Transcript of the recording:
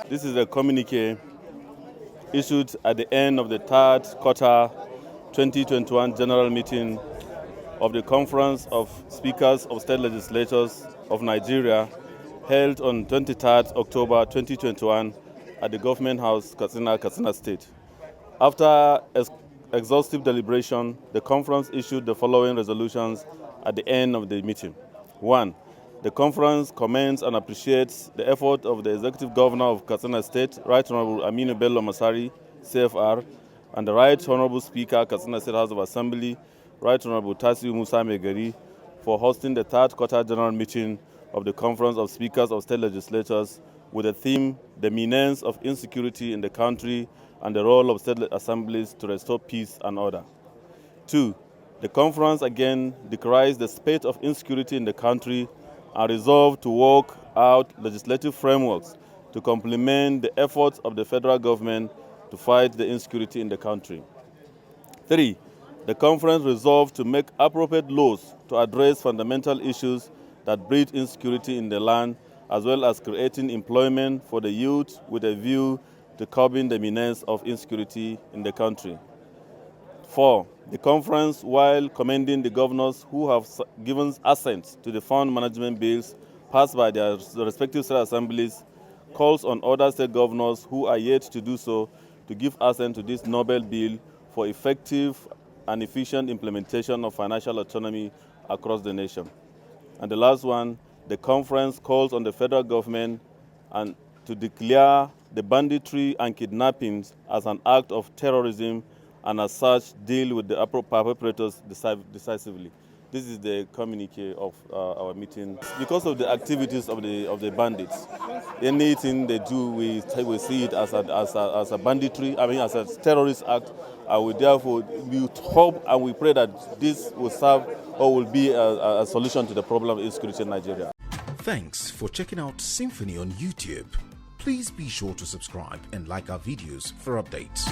This is a communique issued at the end of the third quarter 2021 general meeting of the Conference of Speakers of State Legislatures of Nigeria, held on 23rd October 2021 at the Government House, Katsina State. After exhaustive deliberation, the conference issued the following resolutions at the end of the meeting. 1. The conference commends and appreciates the effort of the Executive Governor of Katsina State, Right Honorable Aminu Bello Masari, CFR, and the Right Honorable Speaker, Katsina State House of Assembly, Right Honorable Tasiu Musa Megari, for hosting the third quarter general meeting of the Conference of Speakers of State Legislatures with the theme, The Menace of Insecurity in the Country and the Role of State Assemblies to Restore Peace and Order. 2. The conference again decries the spate of insecurity in the country and resolved to work out legislative frameworks to complement the efforts of the federal government to fight the insecurity in the country. 3. The conference resolved to make appropriate laws to address fundamental issues that breed insecurity in the land, as well as creating employment for the youth with a view to curbing the menace of insecurity in the country. 4. The conference, while commending the governors who have given assent to the fund management bills passed by their respective state assemblies, calls on other state governors who are yet to do so to give assent to this noble bill for effective and efficient implementation of financial autonomy across the nation. And the last one, the conference calls on the federal government to declare the banditry and kidnappings as an act of terrorism, and as such deal with the perpetrators decisively. This is the communique of our meeting. Because of the activities of the bandits, anything they do, we see it as a banditry, as a terrorist act, and we therefore hope and we pray that this will serve or will be a solution to the problem of insecurity in Nigeria. Thanks for checking out SYMFONI on YouTube. Please be sure to subscribe and like our videos for updates.